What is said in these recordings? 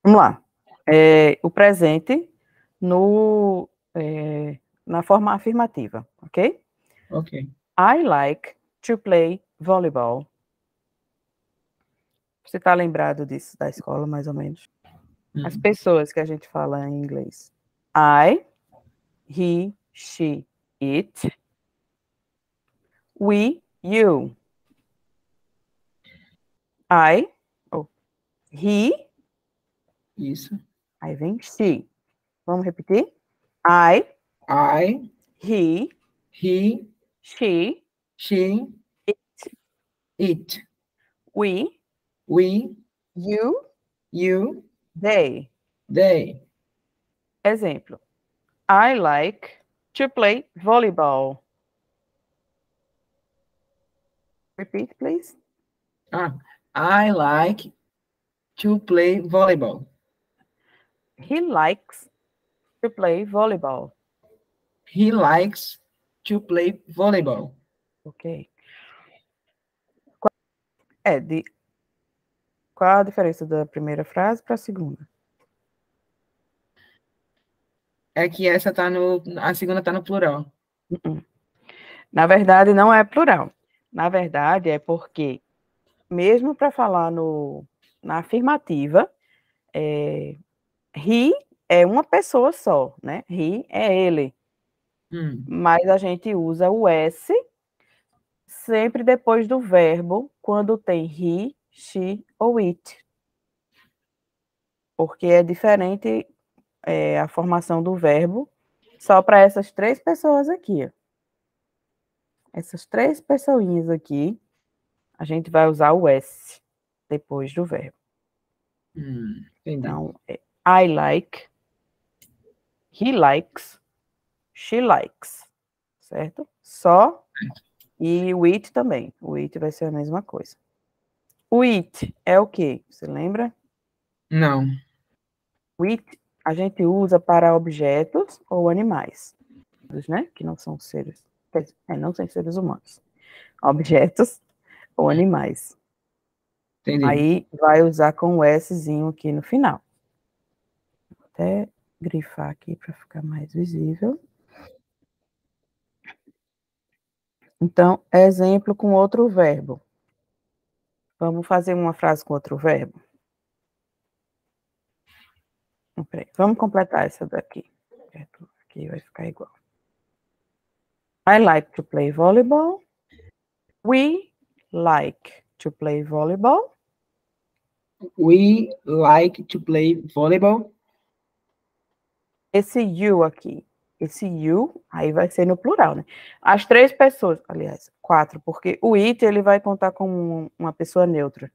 Vamos lá. O presente na forma afirmativa, ok? Ok. I like to play volleyball. Você está lembrado disso da escola, mais ou menos? As pessoas que a gente fala em inglês. I, he, she, it. We, you. I, he. Isso. Aí vem she. Vamos repetir? I, he, she, she, it. we, you, You, they. they. Exemplo. I like to play volleyball. Repeat, please. I like to play volleyball. He likes to play volleyball. He likes to play volleyball. Ok. Qual a diferença da primeira frase para a segunda? É que a segunda tá no plural. Na verdade, não é plural. Na verdade, é porque, mesmo para falar na afirmativa, he é uma pessoa só, né? He é ele. Mas a gente usa o S sempre depois do verbo, quando tem he, she ou it. Porque é diferente a formação do verbo só para essas três pessoas aqui. Essas três pessoinhas aqui, a gente vai usar o S depois do verbo. Então, I like, he likes, she likes, certo? Só, e o it também. O it vai ser a mesma coisa. O it é o quê? Você lembra? Não. O it a gente usa para objetos ou animais, né? Que não são seres, não são seres humanos. Objetos ou animais. Entendi. Aí vai usar com o Szinho aqui no final. Vou até grifar aqui para ficar mais visível. Então, exemplo com outro verbo. Vamos fazer uma frase com outro verbo? Vamos completar essa daqui. Aqui vai ficar igual. I like to play volleyball. We like to play volleyball. We like to play volleyball. Esse you aqui, esse you, aí vai ser no plural, né? As três pessoas, aliás, 4, porque o it, ele vai contar como uma pessoa neutra.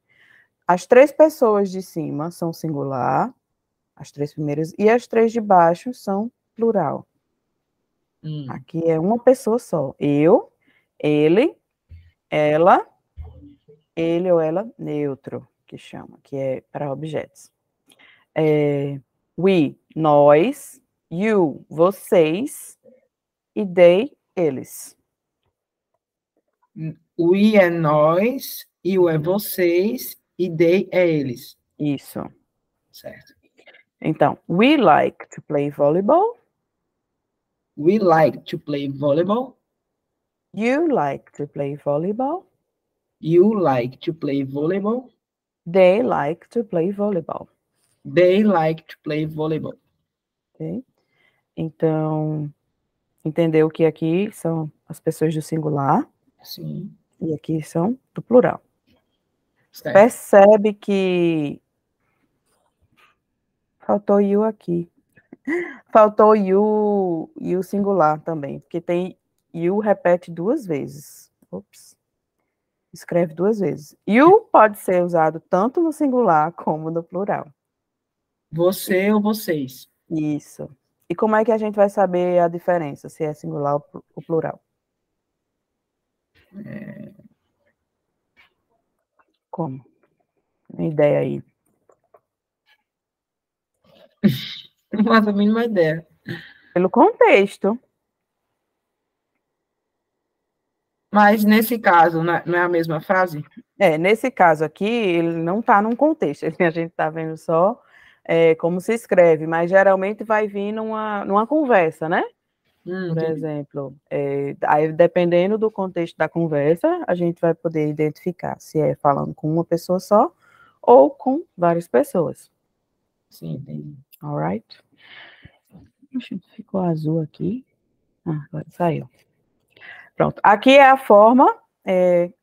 As três pessoas de cima são singular, as três primeiras, e as três de baixo são plural. Aqui é uma pessoa só. Eu, ele, ela, ele ou ela, neutro, que chama, que é para objetos. We, nós, you, vocês, e they, eles. We é nós, you é vocês, e they é eles. Isso. Certo. Então, we like to play volleyball. We like to play volleyball. You like to play volleyball. You like to play volleyball. They like to play volleyball. They like to play volleyball. Ok? Então, entendeu que aqui são as pessoas do singular. Sim. E aqui são do plural. Certo. Percebe que faltou you aqui. Faltou you e o singular também, porque tem you repete duas vezes. Ops. Escreve duas vezes. You pode ser usado tanto no singular como no plural. Você ou vocês? Isso. E como é que a gente vai saber a diferença, se é singular ou plural? Como? Uma ideia aí. Não faço a mínima ideia. Pelo contexto. Mas nesse caso, não é a mesma frase? Nesse caso aqui, ele não está num contexto. A gente está vendo só como se escreve, mas geralmente vai vir numa conversa, né? Por Entendi. exemplo, aí dependendo do contexto da conversa, a gente vai poder identificar se é falando com uma pessoa só ou com várias pessoas. Sim, entendi. Alright? Ficou azul aqui. Agora saiu. Pronto. Aqui é a forma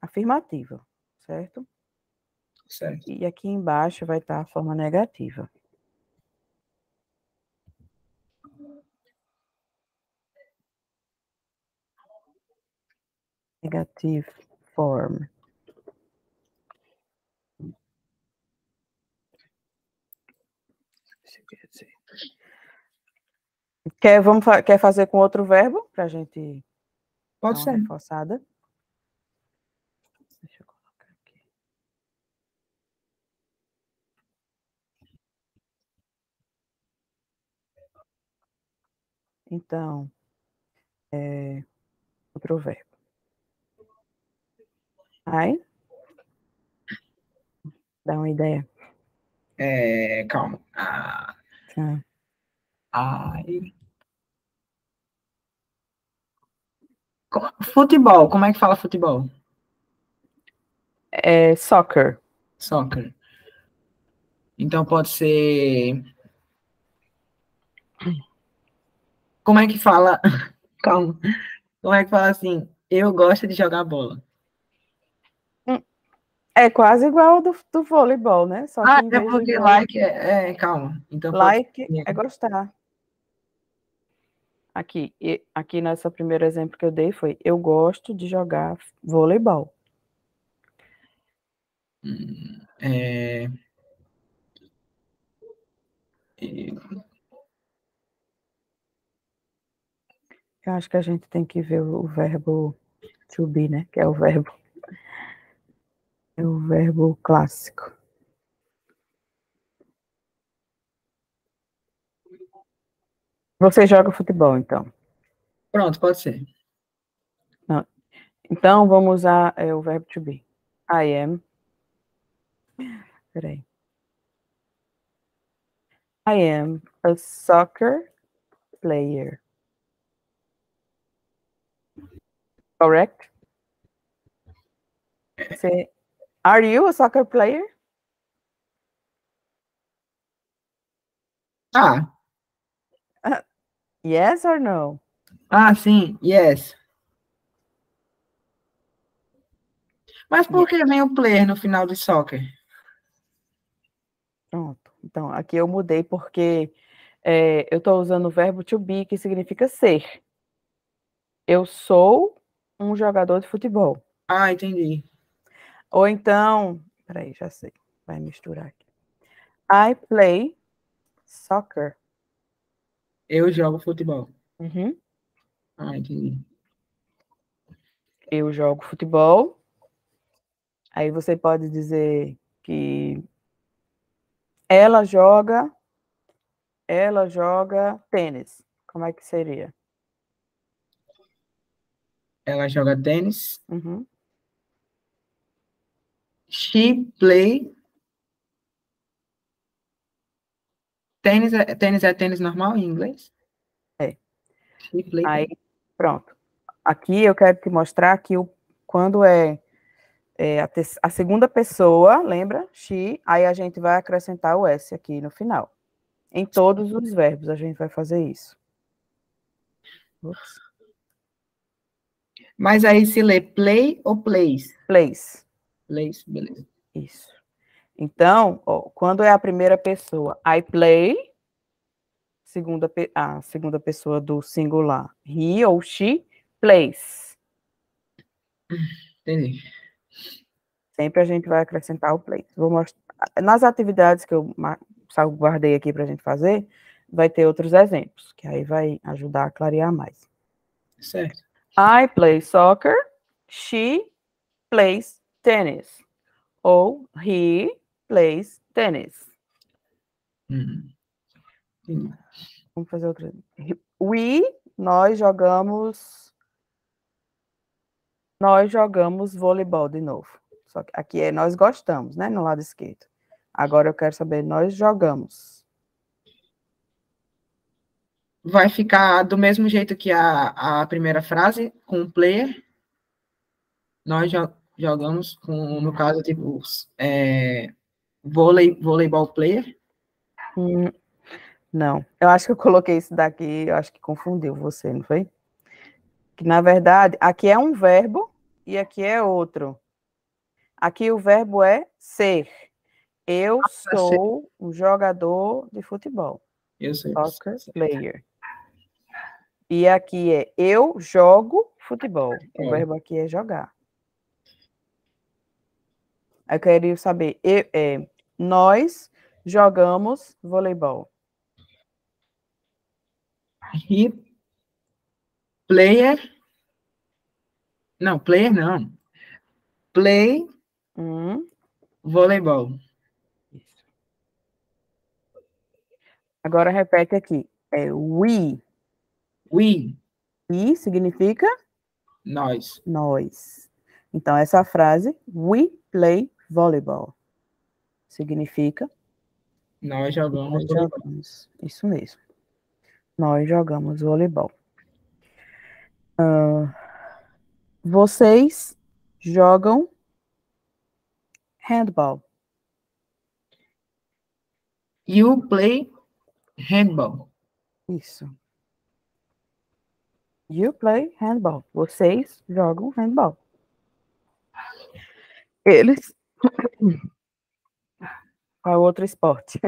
afirmativa, certo? Certo. E aqui embaixo vai estar a forma negativa. Negative form. Quer fazer com outro verbo para a gente Pode dar uma ser. reforçada? Deixa eu colocar aqui. Então, outro verbo. Ai? Dá uma ideia. Calma. Tá. Ai. Futebol, como é que fala futebol? Soccer. Soccer. Então pode ser. Como é que fala? Calma. Como é que fala assim? Eu gosto de jogar bola. É quase igual ao do voleibol, né? Só que em É vez de porque vôlei, like calma. Então pode like ser. é gostar. Aqui nessa primeiro exemplo que eu dei foi: eu gosto de jogar voleibol. É, Eu acho que a gente tem que ver o verbo to be, né? Que é o verbo clássico. Você joga futebol, então? Pronto, pode ser. Não. Então, vamos usar o verbo to be. I am. Peraí. I am a soccer player. Correct? Are you a soccer player? Yes or no? Sim, yes. Mas por Yes. que vem o player no final de soccer? Pronto. Então, aqui eu mudei porque eu estou usando o verbo to be, que significa ser. Eu sou um jogador de futebol. Entendi. Ou então, peraí, já sei. Vai misturar aqui. I play soccer. Eu jogo futebol. Uhum. Entendi. Eu jogo futebol. Aí você pode dizer que ela joga tênis. Como é que seria? Ela joga tênis. Uhum. She play. Tênis é tênis normal em inglês? É. She play Aí, tênis. pronto. Aqui eu quero te mostrar que quando a segunda pessoa, lembra? She, aí a gente vai acrescentar o S aqui no final. Em todos os verbos a gente vai fazer isso. Ups. Mas aí se lê play ou plays? Plays. Plays, beleza. Isso. Então, quando é a primeira pessoa, I play, a segunda pessoa do singular, he ou she plays. Entendi. Sempre a gente vai acrescentar o plays. Vou mostrar. Nas atividades que eu guardei aqui para a gente fazer, vai ter outros exemplos, que aí vai ajudar a clarear mais. Certo. I play soccer, she plays tennis. Ou he plays tennis. Entendi. Vamos fazer outro. Nós jogamos voleibol de novo. Só que aqui nós gostamos, né? No lado esquerdo. Agora eu quero saber, nós jogamos. vai ficar do mesmo jeito que a primeira frase, com o player. Nós jogamos com, no caso, tipo, voleibol player. Não, eu acho que eu coloquei isso daqui, eu acho que confundiu você, não foi? Que, na verdade, aqui é um verbo e aqui é outro. Aqui o verbo é ser. Eu sou um jogador de futebol. Eu sei. Soccer player. E aqui é eu jogo futebol. O verbo aqui é jogar. Eu queria saber, nós jogamos voleibol. He player. Não, player não. Play voleibol. Isso. Agora repete aqui. É we. We. E significa? Nós. Nós. Então, essa frase, we play volleyball, significa? Nós jogamos Nós voleibol. jogamos. Isso mesmo. Nós jogamos voleibol. Vocês jogam handball. You play handball. Isso. You play handball. Vocês jogam handball. Eles. Qual outro esporte?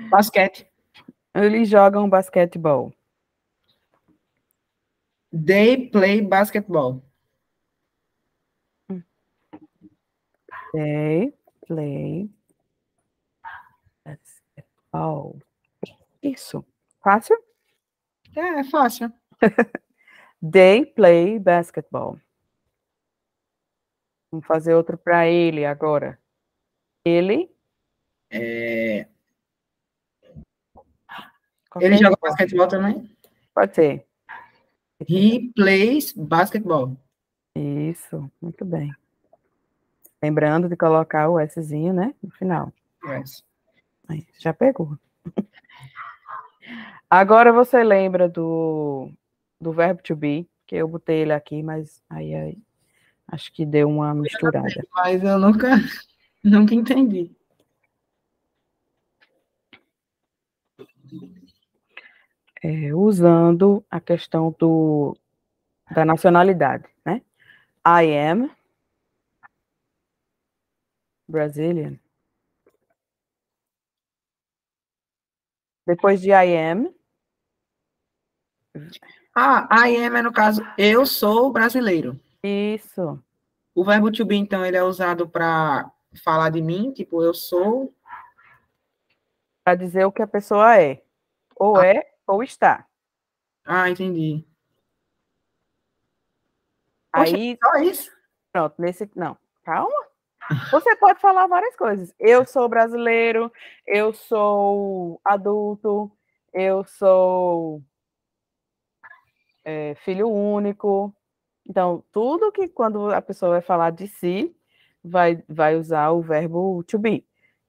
Basquete. Eles jogam basquetebol. They play basketball. They play basketball. Isso. Fácil? É fácil. They play basketball. Vamos fazer outro para ele agora. Ele. Ele Qualquer joga esporte. basquetebol também? Pode ser. He plays basketball. Isso, muito bem. Lembrando de colocar o Szinho, né, no final. Yes. Aí, já pegou. Agora você lembra do verbo to be, que eu botei ele aqui, mas aí acho que deu uma misturada. Mas eu nunca entendi. Usando a questão da nacionalidade, né? I am Brazilian. Depois de I am. I am é no caso, eu sou brasileiro. Isso. O verbo to be, então, ele é usado para falar de mim, tipo, eu sou. Para dizer o que a pessoa é. Ou ou está. Entendi. Poxa, Aí, só isso? pronto, não, calma. Você pode falar várias coisas. Eu sou brasileiro, eu sou adulto, eu sou filho único. Então, tudo que quando a pessoa vai falar de si, vai usar o verbo to be.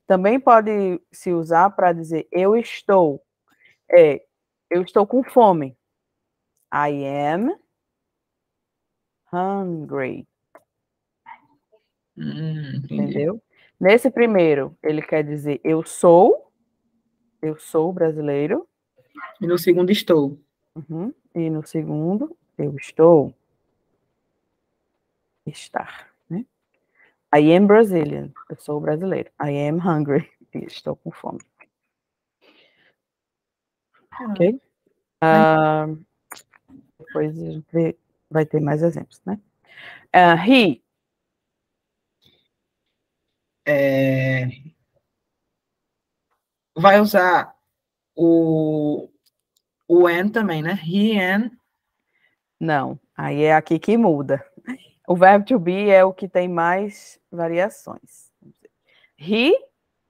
Também pode se usar para dizer eu estou com fome. I am hungry. Entendeu? Nesse primeiro, ele quer dizer eu sou brasileiro. E no segundo, estou. E no segundo, eu estou. Estar, né? I am Brazilian. Eu sou brasileiro. I am hungry. Estou com fome. Ok? Depois a gente vai ter mais exemplos, né? He. Vai usar o and também, né? He and. Não, aí é aqui que muda. O verbo to be é o que tem mais variações. He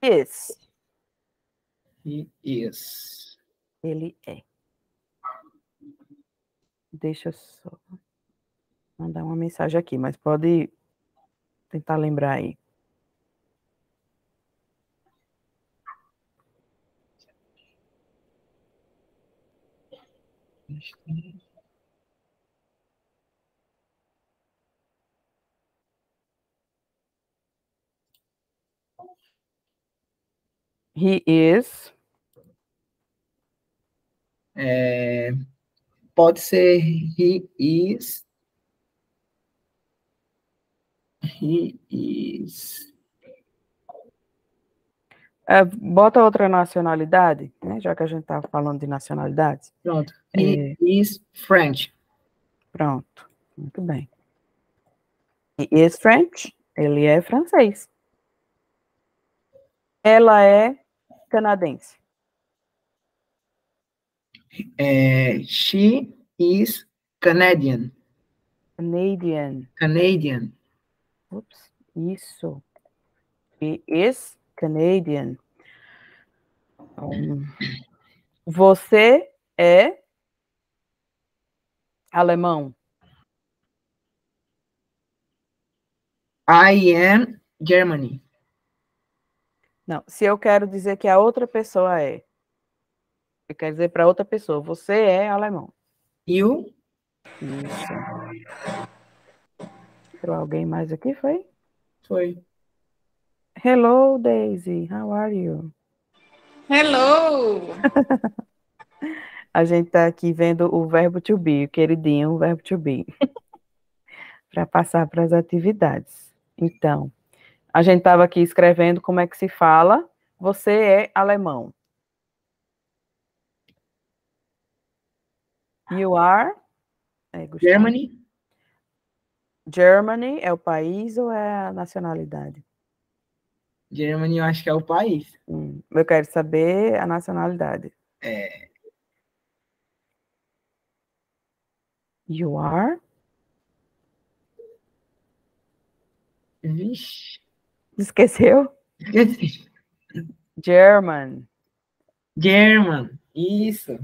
is. He is. Ele é. Deixa eu só mandar uma mensagem aqui, mas pode tentar lembrar aí. He is. Pode ser he is. He is. Bota outra nacionalidade, né? Já que a gente está falando de nacionalidades. Pronto. He is French. Pronto. Muito bem. He is French. Ele é francês. Ela é canadense. She is Canadian. Canadian. Ups, isso. He is Canadian. Você é alemão. I am Germany. Não, se eu quero dizer que a outra pessoa é. Eu quero dizer para outra pessoa, você é alemão. You? Isso. Entrou alguém mais aqui, foi? Foi. Hello, Daisy. How are you? Hello! A gente está aqui vendo o verbo to be, o queridinho, o verbo to be. Para passar para as atividades. Então, a gente estava aqui escrevendo como é que se fala. Você é alemão. You are? Germany? Germany é o país ou é a nacionalidade? Germany eu acho que é o país. Eu quero saber a nacionalidade. You are? Vixe. Esqueceu? Esqueci. German. Isso.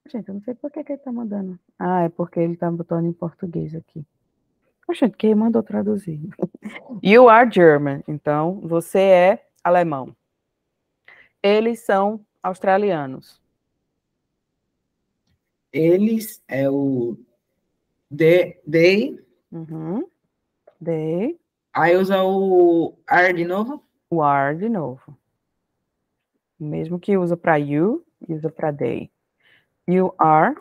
Gente, eu não sei por que ele tá mandando. Ah, é porque ele tá botando em português aqui. Gente, quem mandou traduzir? You are German. Então, você é alemão. Eles são australianos. Eles é o they. They. Aí usa o are de novo? O are de novo. Mesmo que usa para you, usa para they. You are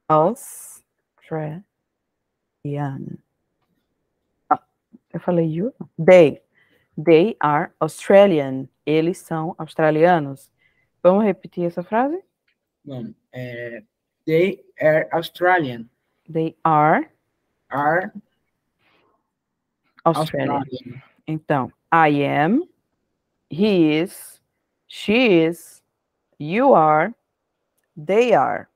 Australian. Eu falei you? They. They are Australian. Eles são australianos. Vamos repetir essa frase? Vamos. They are Australian. They are Australian. Então, I am, he is, she is, you are, they are.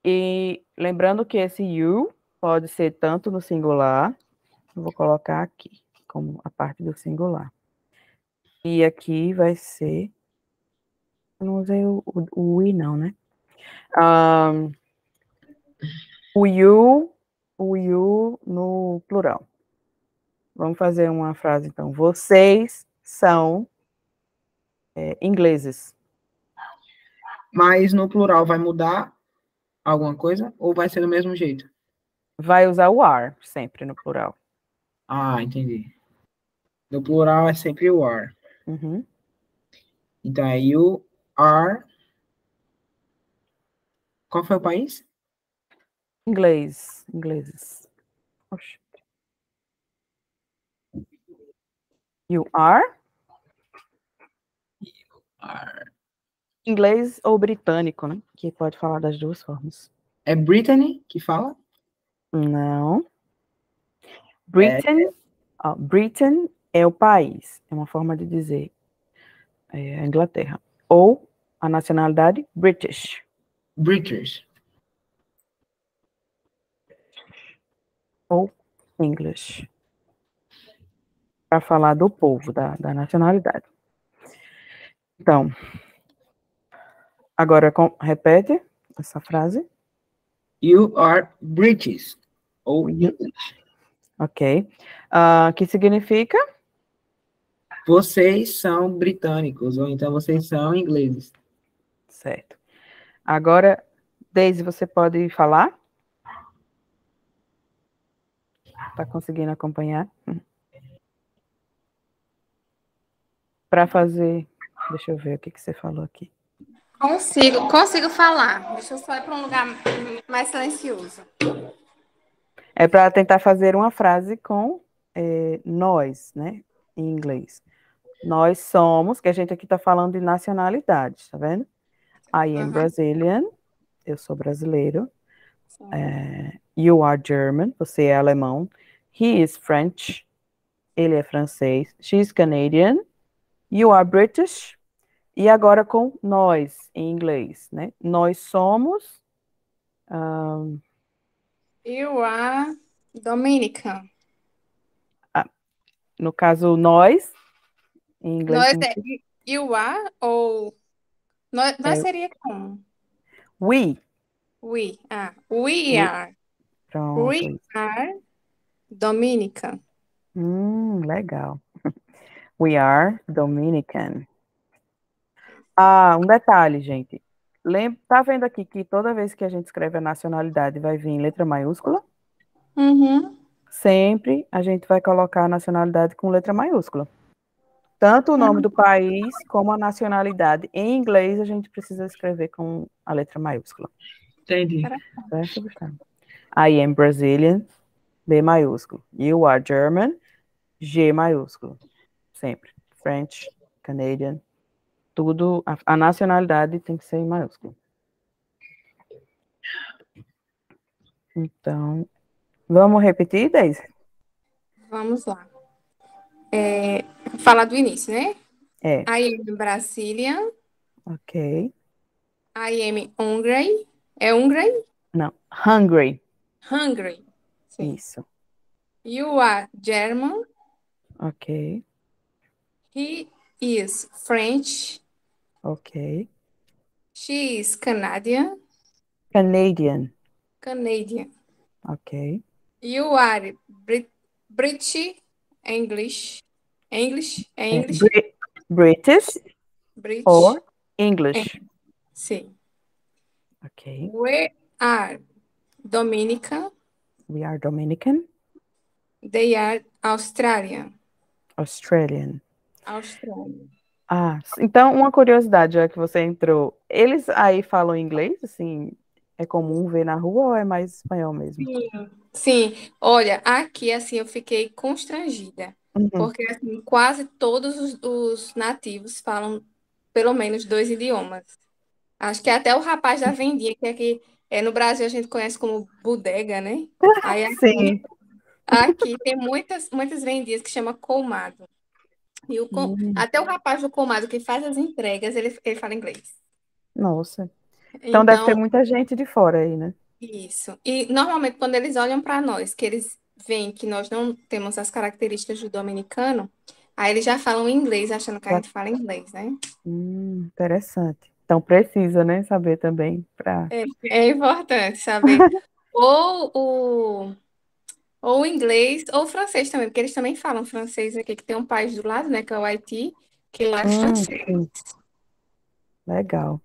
E lembrando que esse you pode ser tanto no singular, eu vou colocar aqui, como a parte do singular. E aqui vai ser, eu não usei o we não, né? O you no plural. Vamos fazer uma frase, então. Vocês são ingleses. Mas no plural vai mudar alguma coisa ou vai ser do mesmo jeito? Vai usar o are sempre no plural. Ah, entendi. No plural é sempre o are. Então é you are. Qual foi o país? Ingleses. Oxi. You are? Inglês ou britânico, né? Que pode falar das duas formas. É Brittany que fala? Não. Britain é o país. É uma forma de dizer a Inglaterra. Ou a nacionalidade British. Ou English. Para falar do povo, da nacionalidade. Então, agora repete essa frase. You are British. Ou English. Ok. Que significa? Vocês são britânicos, ou então vocês são ingleses. Certo. Agora, Daisy, você pode falar? Tá conseguindo acompanhar? Para fazer... Deixa eu ver o que você falou aqui. Consigo falar. Deixa eu só ir para um lugar mais silencioso. É para tentar fazer uma frase com nós, né? Em inglês. Nós somos, que a gente aqui está falando de nacionalidade, tá vendo? I am Brazilian, eu sou brasileiro. You are German, você é alemão. He is French, ele é francês. She is Canadian. You are British. E agora com nós, em inglês, né? Nós somos... You are Dominican. no caso, nós, em inglês... Nós é you are ou... Nós seria como? We. We. We are. Pronto. We are Dominican. Legal. We are Dominican. Um detalhe, gente. Tá vendo aqui que toda vez que a gente escreve a nacionalidade vai vir em letra maiúscula? Sempre a gente vai colocar a nacionalidade com letra maiúscula. Tanto o nome do país como a nacionalidade. Em inglês, a gente precisa escrever com a letra maiúscula. Entendi. Certo, Gustavo? I am Brazilian, B maiúsculo. You are German, G maiúsculo. Sempre. French, Canadian, tudo. A nacionalidade tem que ser em maiúsculo. Então, vamos repetir, Daisy? Vamos lá. Falar do início, né? I am Brazilian. Ok. I am hungry. É hungry? Não, hungry. Hungry. Sim. Isso. You are German. Ok. He is French. Ok. She is Canadian. Canadian. Canadian. Ok. You are British. English. English? É English? British British. or English. Sim. Ok. We are Dominican. We are Dominican. They are Australian. Australian. Australian. Então, uma curiosidade, já que você entrou. Eles aí falam inglês, assim, é comum ver na rua ou é mais espanhol mesmo? Sim. Olha, aqui, assim, eu fiquei constrangida. Porque, assim, quase todos os nativos falam pelo menos 2 idiomas. Acho que até o rapaz da vendinha, que aqui no Brasil a gente conhece como bodega, né? Aí Sim. aqui tem muitas vendinhas que chama colmado. E até o rapaz do colmado que faz as entregas, ele fala inglês. Nossa. Então deve ter muita gente de fora aí, né? Isso. E normalmente quando eles olham para nós, que eles veem que nós não temos as características do dominicano, aí eles já falam inglês, achando que a gente fala inglês, né? Interessante. Então precisa, né, saber também para. É importante saber ou o inglês ou o francês também, porque eles também falam francês aqui, que tem um país do lado, né, que é o Haiti, que lá é francês. Sim. Legal.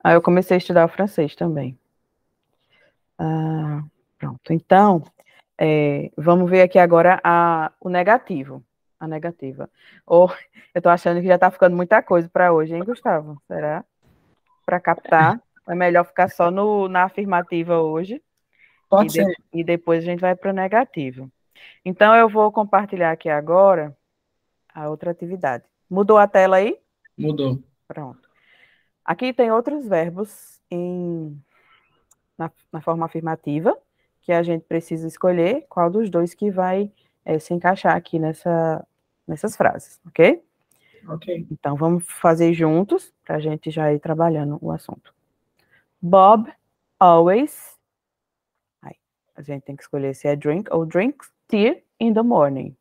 Eu comecei a estudar o francês também. Pronto. Então, vamos ver aqui agora o negativo. A negativa. Eu tô achando que já tá ficando muita coisa para hoje, hein, Gustavo? Será? Para captar. É melhor ficar só na afirmativa hoje. Pode ser. E depois a gente vai para o negativo. Então, eu vou compartilhar aqui agora a outra atividade. Mudou a tela aí? Mudou. Pronto. Aqui tem outros verbos na forma afirmativa, que a gente precisa escolher qual dos dois que vai se encaixar aqui nessas frases, ok? Ok. Então, vamos fazer juntos, para a gente já ir trabalhando o assunto. Bob always... A gente tem que escolher se é drink ou drinks tea in the morning.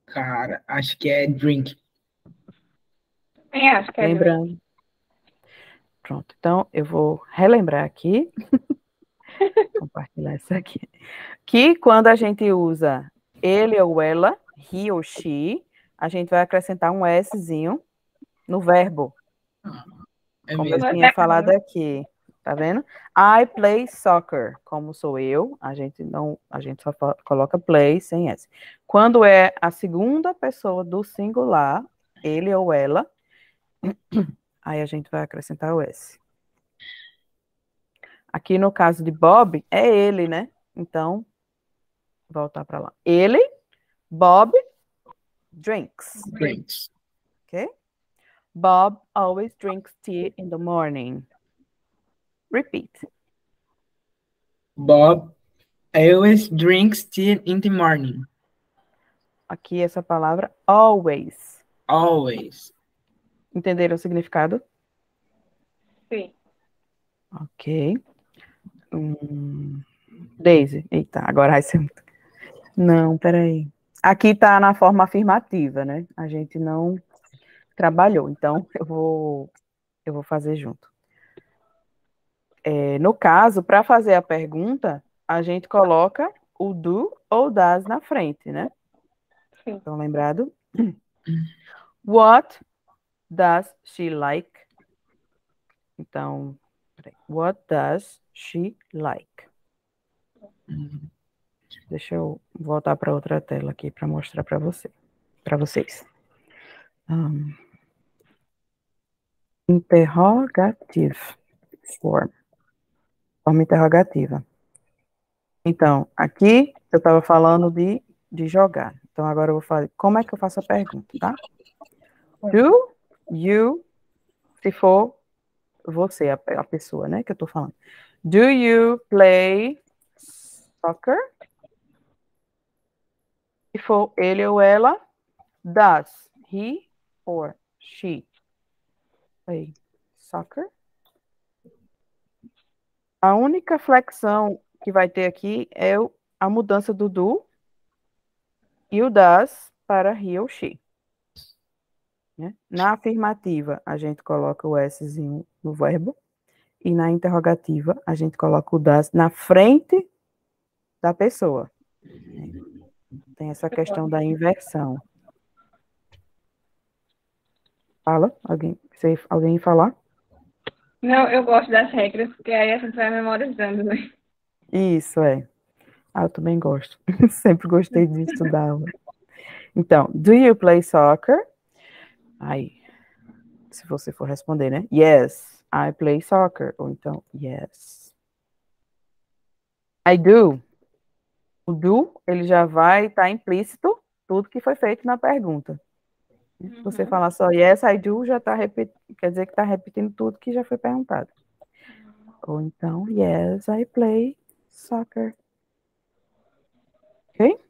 Cara, acho que é drink. Acho que é Lembrando. Pronto, então eu vou relembrar aqui. Compartilhar isso aqui. Que quando a gente usa ele ou ela, he ou she, a gente vai acrescentar um Szinho no verbo. É Como eu mesmo. tinha falado aqui. Tá vendo? I play soccer. Como sou eu, a gente só coloca play sem S. Quando é a segunda pessoa do singular, ele ou ela, aí a gente vai acrescentar o S. Aqui no caso de Bob, é ele, né? Então, voltar para lá. Ele, Bob, drinks. Drinks. Ok? Bob always drinks tea in the morning. Repeat. Bob always drinks tea in the morning. Aqui essa palavra always. Always. Entenderam o significado? Sim. Ok. Daisy. Eita, agora vai ser... Não, peraí. Aqui tá na forma afirmativa, né? A gente não trabalhou, então eu vou fazer junto. No caso, para fazer a pergunta, a gente coloca o do ou das na frente, né? Sim. Estão lembrados? What does she like? Então, what does she like? Deixa eu voltar para outra tela aqui para mostrar para vocês. Interrogative form. Forma interrogativa. Então, aqui eu estava falando de jogar. Então, agora eu vou fazer. Como é que eu faço a pergunta, tá? Do you, se for você, a pessoa, né, que eu estou falando. Do you play soccer? Se for ele ou ela, does he or she play soccer? A única flexão que vai ter aqui é a mudança do do e o das para he ou she. Né? Na afirmativa, a gente coloca o Szinho no verbo. E na interrogativa, a gente coloca o das na frente da pessoa. Tem essa questão da inversão. Fala? Alguém falar? Não, eu gosto das regras, porque aí a gente vai memorizando, né? Isso, é. Eu também gosto. Sempre gostei de estudar. Então, do you play soccer? Aí, se você for responder, né? Yes, I play soccer. Ou então, yes. I do. O do, ele já vai estar implícito tudo que foi feito na pergunta. Se você falar só yes, I do, já tá quer dizer que está repetindo tudo que já foi perguntado. Ou então, yes, I play soccer. Ok?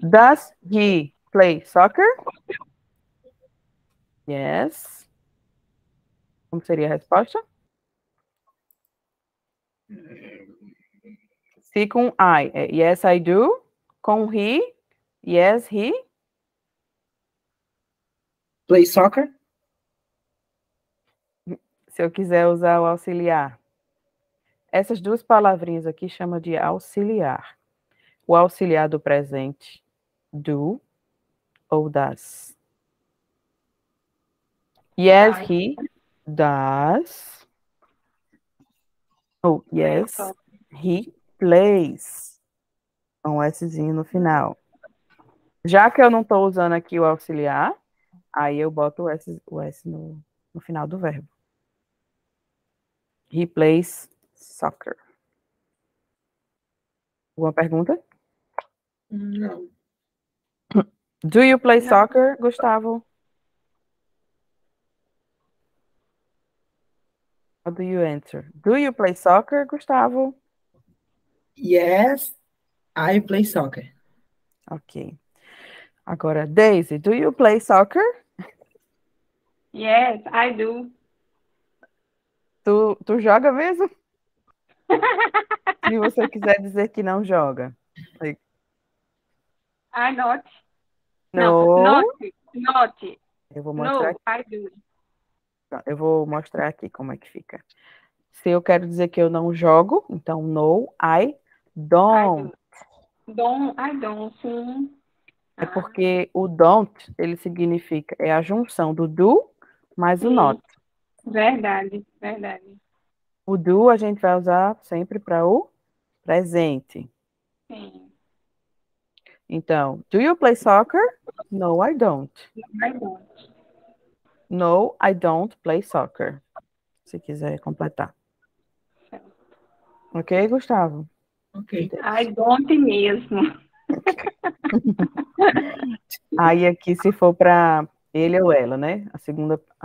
Does he play soccer? Yes. Como seria a resposta? Se com I, yes, I do. Com he, yes, he. Play soccer? Se eu quiser usar o auxiliar. Essas duas palavrinhas aqui chama de auxiliar. O auxiliar do presente, do ou does. Yes, he does. Oh, yes, he plays. Com o Szinho no final. Já que eu não estou usando aqui o auxiliar, aí eu boto o S no final do verbo. He plays soccer. Alguma pergunta? Não. Do you play soccer, Gustavo? How do you answer? Do you play soccer, Gustavo? Yes, I play soccer. Ok. Agora, Daisy, do you play soccer? Yes, I do. Tu joga mesmo? Se você quiser dizer que não joga. I not. No. Not. Eu vou mostrar No, I do. Eu vou mostrar aqui como é que fica. Se eu quero dizer que eu não jogo, então no, I don't. I don't, sim. É porque o don't, ele significa, é a junção do do mais o Sim. not. Verdade, verdade. O do a gente vai usar sempre para o presente. Sim. Então, do you play soccer? No, I don't. Vai bom. No, I don't play soccer. Se quiser completar. Ok, Gustavo? Ok. I don't mesmo. Aí aqui, se for para ele ou ela, né? A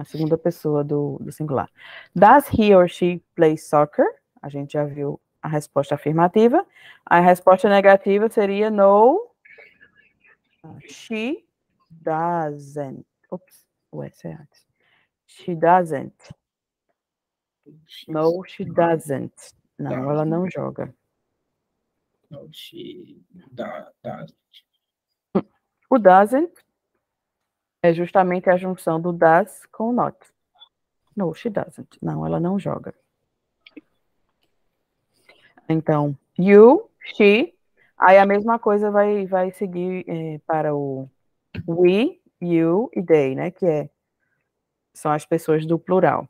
segunda pessoa do singular. Does he or she play soccer? A gente já viu a resposta afirmativa. A resposta negativa seria no, she doesn't. Ops, o S é antes. She doesn't. No, she doesn't. Não, ela não joga. No, she does. O doesn't é justamente a junção do does com o not. No, she doesn't. Não, ela não joga. Então, you, she, aí a mesma coisa vai seguir para o we, you e they, né? São as pessoas do plural.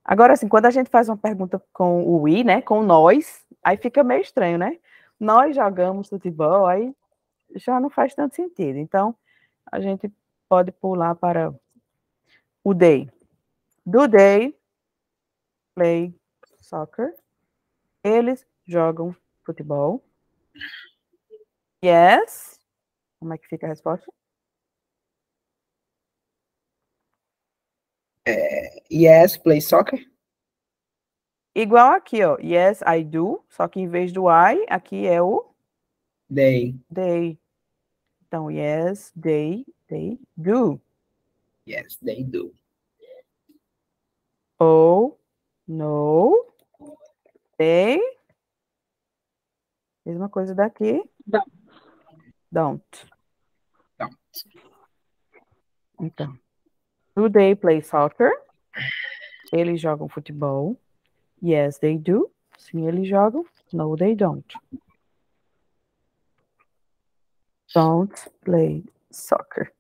Agora, assim, quando a gente faz uma pergunta com o we, né? Com nós, aí fica meio estranho, né? Nós jogamos futebol, aí já não faz tanto sentido. Então, a gente pode pular para o they. Do they play soccer? Eles jogam futebol. Yes. Como é que fica a resposta? Yes, play soccer. Igual aqui, ó. Yes, I do. Só que em vez do I, aqui é o they. Então, yes, they do. Yes, they do. Ou, no, they. Mesma coisa daqui. Don't. Então, do they play soccer? Eles jogam futebol. Yes, they do. Sim, eles jogam. No, they don't. Don't play soccer.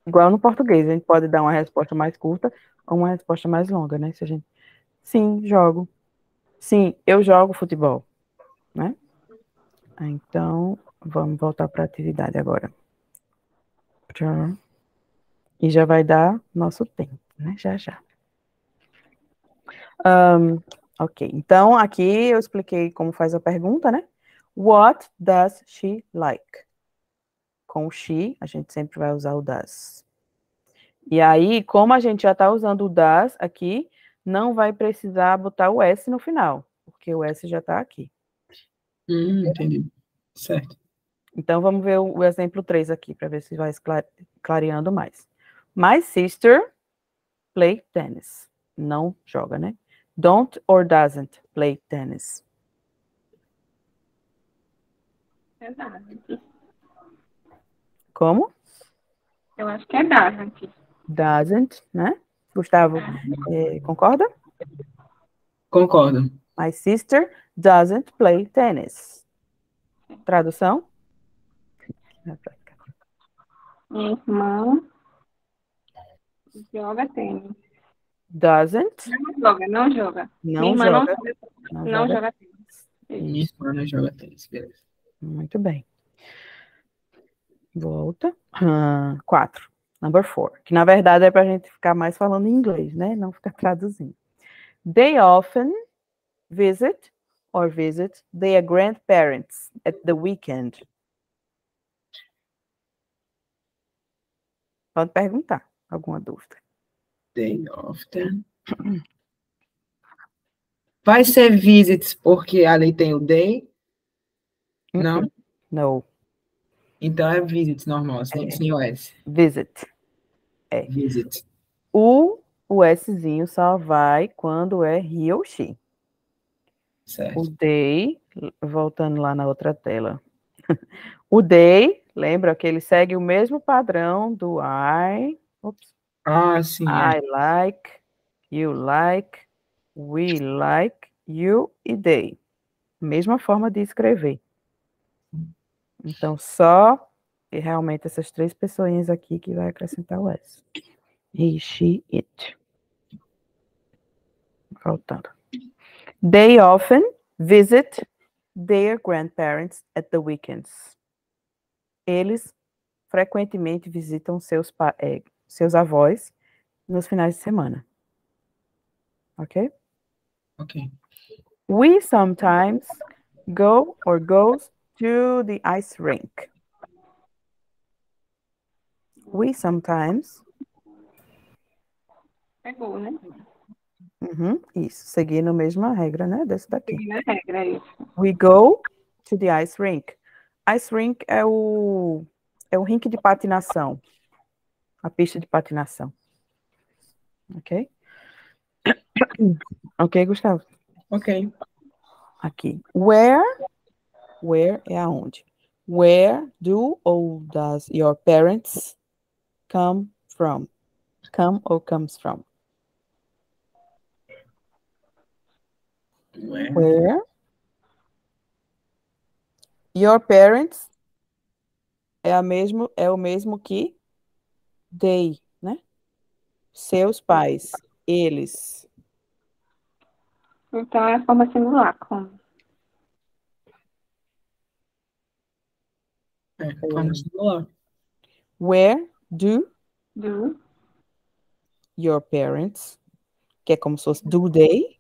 Igual no português, a gente pode dar uma resposta mais curta ou uma resposta mais longa, né? Se a gente... Sim, jogo. Sim, eu jogo futebol, né? Então, vamos voltar para a atividade agora. E já vai dar nosso tempo, né? Já, já. Ok, então aqui eu expliquei como faz a pergunta, né? What does she like? Com she, a gente sempre vai usar o does. E aí, como a gente já está usando o does aqui, não vai precisar botar o S no final, porque o S já está aqui. Entendi. Certo. Então, vamos ver o exemplo 3 aqui, para ver se vai clareando mais. My sister play tennis. Não joga, né? Don't or doesn't play tennis. Verdade. Como? Eu acho que é doesn't. Doesn't, né? Gustavo, concorda? Concordo. My sister doesn't play tennis. Tradução? Minha irmã joga tênis. Doesn't. Não joga. Não Minha irmã joga. não joga tênis. Minha irmã joga tênis, beleza. Muito bem. Volta. 4. Number 4. Que na verdade é para a gente ficar mais falando em inglês, né? Não ficar traduzindo. They often visit their grandparents at the weekend. Pode perguntar. Alguma dúvida? They often. Vai ser visits porque ali tem o they? Não? No. Então é visits normal, sem o S. Visit. Visit. O Szinho só vai quando é he ou she. Certo. O they, voltando lá na outra tela. O they, lembra que ele segue o mesmo padrão do I. Ops. Sim. I like, you like, we like, you e they. Mesma forma de escrever. Então, só E realmente essas 3 pessoinhas aqui que vai acrescentar o S. He, she, it. Faltando. They often visit their grandparents at the weekends. Eles frequentemente visitam seus avós nos finais de semana. Ok? Ok. We sometimes go or goes to the ice rink. We sometimes. Pegou, né? Isso, seguindo a mesma regra, né? Desse daqui. Seguindo a regra, é isso. We go to the ice rink. Ice rink é o rink de patinação. A pista de patinação. Ok? Ok, Gustavo? Ok. Aqui. Where é aonde? Where do or does your parents come from? Come or comes from? Where your parents é o mesmo que they, né? Seus pais, eles. Então é a forma singular, como? Forma singular. Where do Do. your parents, que é como se fosse do they,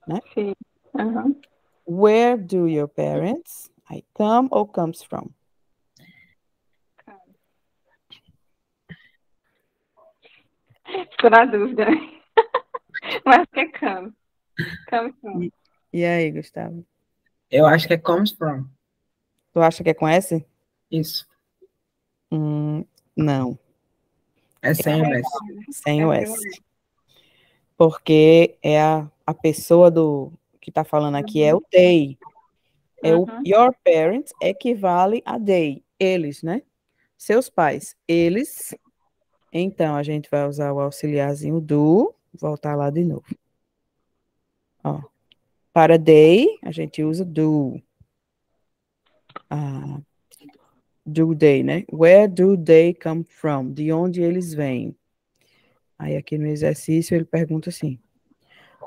né? Sim. Uhum. Where do your parents come or comes from? Estou na dúvida. Mas que é come. Come from. E aí, Gustavo? Eu acho que é comes from. Tu acha que é com S? Isso. Não, É sem o S. sem o S. Porque é a pessoa que está falando aqui é o they. É o your parents equivale a they. Eles, né? Seus pais. Eles. Então, a gente vai usar o auxiliarzinho do. Voltar lá de novo. Ó. Para they, a gente usa do. Do they, né? Where do they come from? De onde eles vêm? Aí aqui no exercício ele pergunta assim.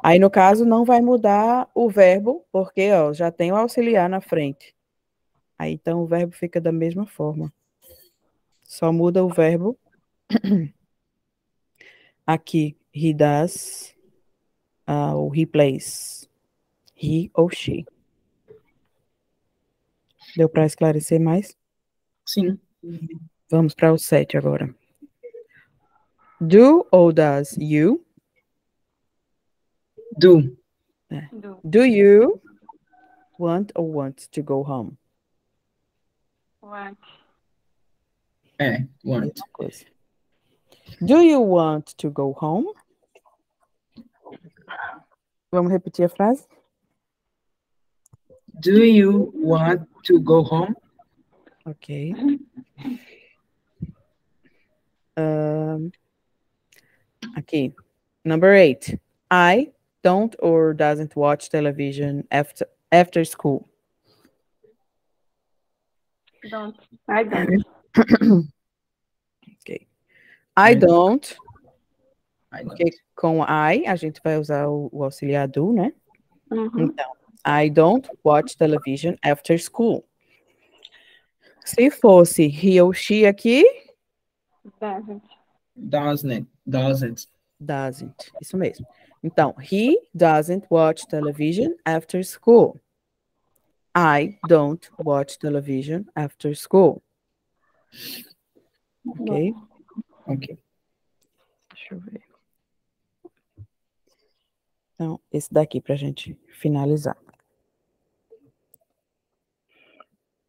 Aí no caso não vai mudar o verbo, porque ó, já tem o auxiliar na frente. Aí então o verbo fica da mesma forma. Só muda o verbo aqui. He does, ou he plays. He ou she. Deu para esclarecer mais? Sim. Vamos para o 7 agora. Do ou does you? Do. Do you want or want to go home? Want. Want. Mesma coisa. Do you want to go home? Vamos repetir a frase? Do you want to go home? Ok. Aqui. Number 8. I don't or doesn't watch television after school. Don't. I don't. Ok. I don't. Porque com I, a gente vai usar o auxiliar do, né? Então, I don't watch television after school. Se fosse he ou she aqui... Doesn't. Doesn't. Isso mesmo. Então, he doesn't watch television after school. I don't watch television after school. Ok? Ok. Deixa eu ver. Então, esse daqui para a gente finalizar.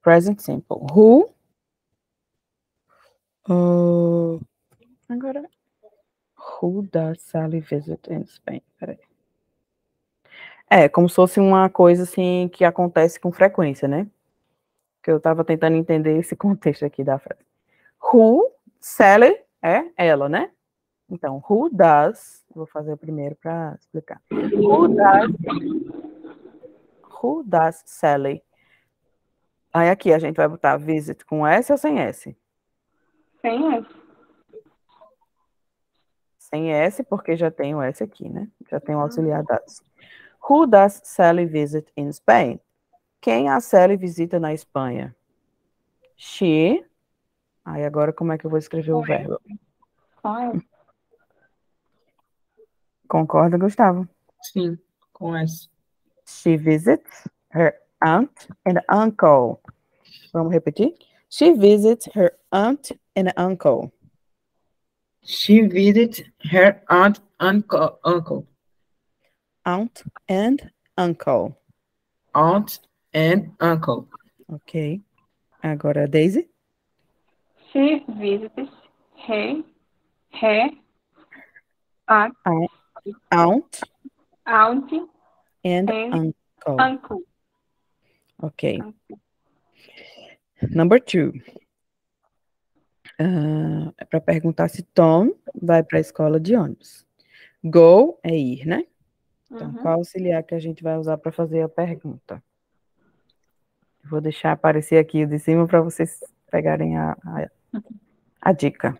Present simple. Agora. Who does Sally visit in Spain? Peraí. É, como se fosse uma coisa assim que acontece com frequência, né? Que eu estava tentando entender esse contexto aqui da frase. Who, Sally, é ela, né? Então, who does, vou fazer o primeiro para explicar. Who does Sally? Aí aqui a gente vai botar visit com S ou sem S? Sem S. Sem S, porque já tem o S aqui, né? Já tem o auxiliar does. Who does Sally visit in Spain? Quem a Sally visita na Espanha? She. Aí agora como é que eu vou escrever o verbo? Com S. Concorda, Gustavo? Sim, com S. She visits her aunt and uncle. Vamos repetir? She visits her aunt and uncle. She visits her aunt uncle. Aunt and uncle. Aunt and uncle. Ok. Agora, Daisy. She visits her aunt, Aunt aunt and and uncle. uncle. Ok. Number 2. É para perguntar se Tom vai para a escola de ônibus. Go é ir, né? Então, qual auxiliar que a gente vai usar para fazer a pergunta? Vou deixar aparecer aqui o de cima para vocês pegarem a dica.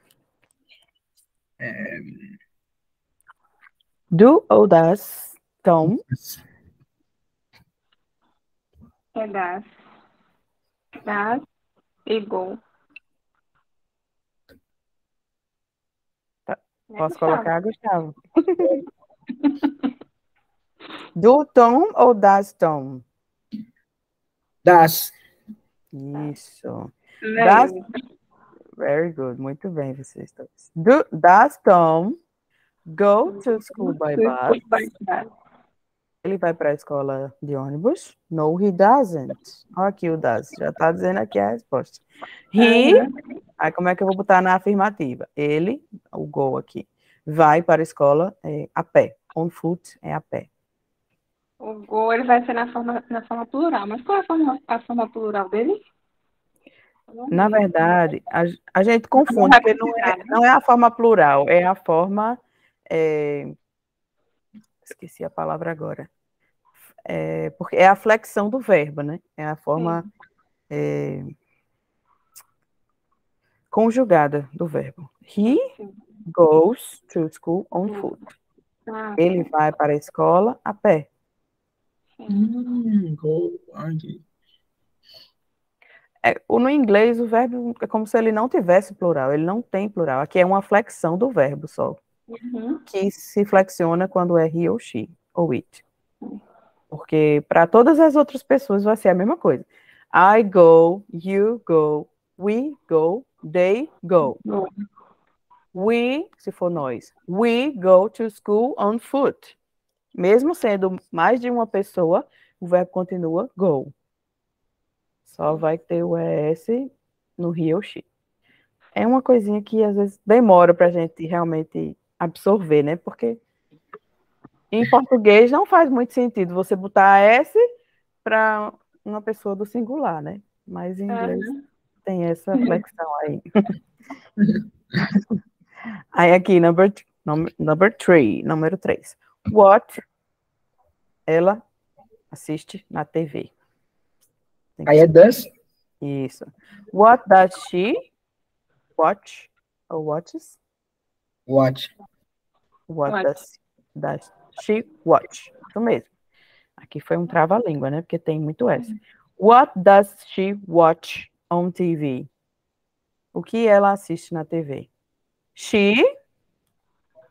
Do ou does Tom É das e go. Tá. Né, Posso Gustavo? colocar, Gustavo? Do Tom ou does Tom? Das. Isso. Very Does, very good. Muito bem, vocês todos. Does Tom go to school by bus? Ele vai para a escola de ônibus? No, he doesn't. Olha aqui o does. Já está dizendo aqui a resposta. He, aí como é que eu vou botar na afirmativa? Ele, o go aqui, vai para a escola a pé. On foot é a pé. O go ele vai ser na forma plural. Mas qual é a forma plural dele? Na verdade, a gente confunde, porque não é a forma plural, é a forma. Esqueci a palavra agora. Porque é a flexão do verbo, né? É a forma conjugada do verbo. He goes to school on foot. Ele vai para a escola a pé. Go. No inglês, o verbo é como se ele não tivesse plural. Ele não tem plural. Aqui é uma flexão do verbo só. Que se flexiona quando é he ou she, ou it. Porque para todas as outras pessoas vai ser a mesma coisa. I go, you go, we go, they go. We, se for nós, we go to school on foot. Mesmo sendo mais de uma pessoa, o verbo continua go. Só vai ter o ES no he ou she. É uma coisinha que às vezes demora para a gente realmente absorver, né? Porque em português não faz muito sentido você botar S para uma pessoa do singular, né? Mas em inglês tem essa flexão aí. Aí aqui, número 3. What ela assiste na TV. Aí é does? Isso. What does she watch ou watches? Watch. What does she watch? Isso mesmo. Aqui foi um trava-língua, né? Porque tem muito S. What does she watch on TV? O que ela assiste na TV? She...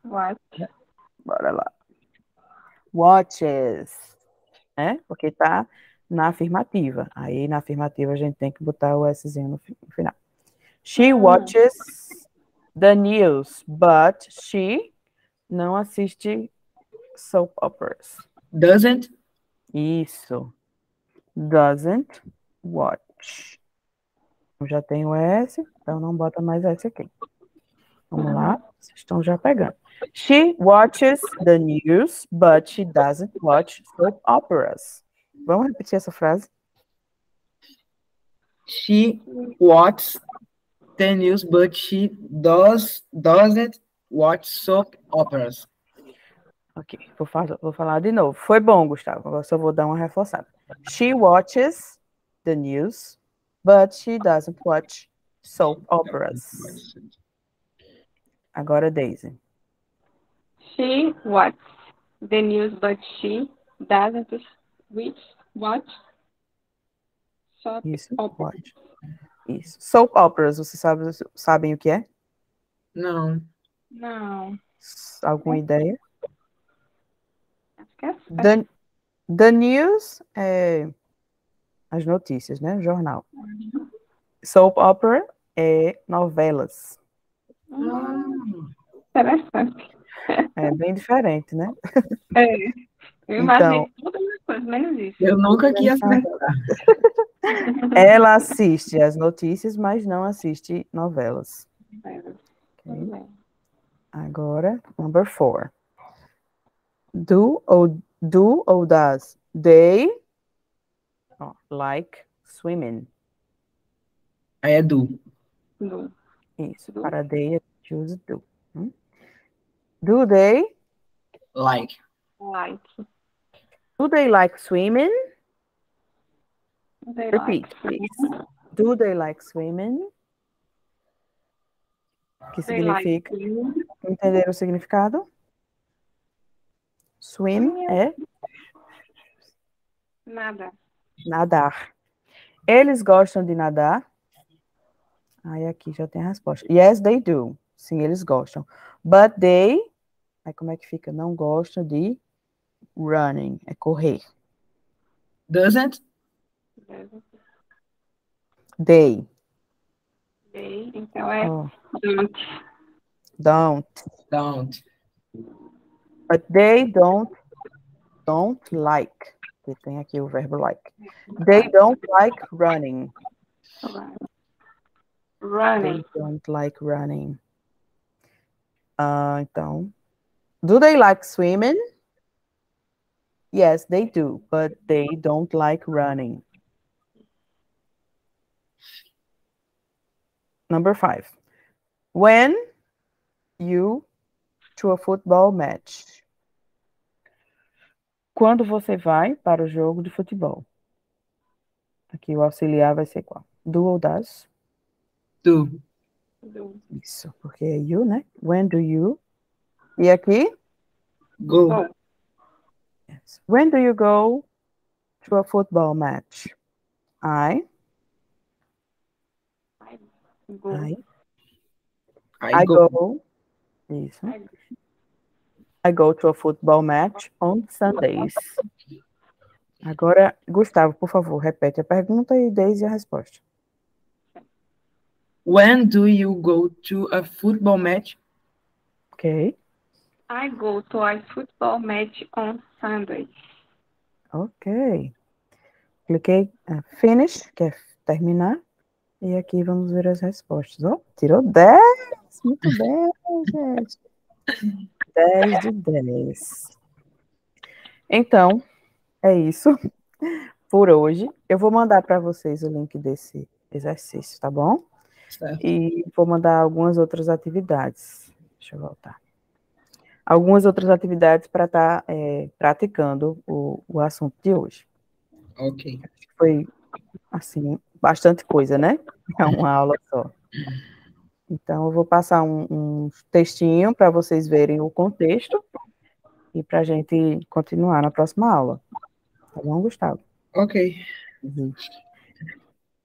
Bora lá. Watches. Né? Porque tá na afirmativa. Aí na afirmativa a gente tem que botar o Szinho no final. She watches the news, but she não assiste soap operas. Doesn't? Isso. Doesn't watch. Já tem o S, então não bota mais S aqui. Vamos lá, vocês estão já pegando. She watches the news, but she doesn't watch soap operas. Vamos repetir essa frase? She watches the news, but she doesn't watch soap operas. Ok, vou falar de novo. Foi bom, Gustavo. Agora só vou dar uma reforçada. She watches the news, but she doesn't watch Soap operas. Agora, Daisy. She watches the news, but she doesn't watch soap Isso, operas. watch. Isso. Soap operas, vocês sabem o que é? Não. Não, Alguma ideia? acho que é The news é as notícias, né? O jornal. Soap opera é novelas. interessante. É bem diferente, né? É, eu Então, imaginei todas as coisas, menos isso. Eu nunca quis acertar. ela assiste as notícias, mas não assiste novelas. Tudo bem. Agora, number 4. Do ou does they like swimming? Aí é do. Do. Isso, para they, choose do. Do they Like. Like. Do they like swimming? They Repeat, like. please. Do they like swimming? Que They like significa? swimming. Entenderam o significado? Swim é Nada. nadar. Eles gostam de nadar? Aí aqui já tem a resposta. Yes, they do. Sim, eles gostam. But they... Aí como é que fica? Não gostam de running. É correr. Doesn't? They. They, então é Oh, don't. Don't. But they don't like. Que tem aqui o verbo like. They don't like running. Running. They don't like running. Então, do they like swimming? Yes, they do, but they don't like running. Number 5. When you to a football match. Quando você vai para o jogo de futebol? Aqui o auxiliar vai ser qual? Do ou does? Do. Do. Isso, porque é you, né? When do you? E aqui? Go. Go. Yes. When do you go to a football match? I Go. I go. Isso. I go to a football match on Sundays. Agora, Gustavo, por favor, repete a pergunta e Daisy a resposta. When do you go to a football match? Ok. I go to a football match on Sunday. Ok. Cliquei finish, que é terminar. E aqui vamos ver as respostas. Oh, tirou 10. Muito bem, gente. 10 de 10. Então, é isso por hoje. Eu vou mandar para vocês o link desse exercício, tá bom? Certo. E vou mandar algumas outras atividades. Deixa eu voltar. Algumas outras atividades para estar praticando o assunto de hoje. Ok. Acho que foi, assim, bastante coisa, né? É uma aula só. Então, eu vou passar um textinho para vocês verem o contexto e para a gente continuar na próxima aula. Tá bom, Gustavo? Ok.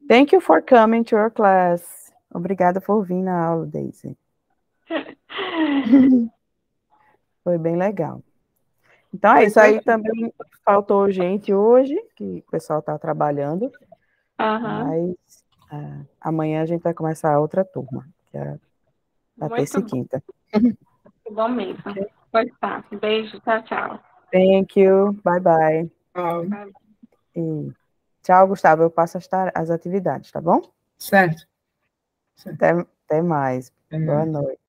Thank you for coming to your class. Obrigada por vir na aula, Daisy. Foi bem legal. Então, é isso aí. Também faltou gente hoje, que o pessoal está trabalhando. Mas amanhã a gente vai começar a outra turma, que é a terça e quinta. Bom mesmo. Pois tá. Beijo. Tchau, tchau. Thank you. Bye, bye. E tchau, Gustavo. Eu passo as atividades, tá bom? Certo. Até mais. Boa noite.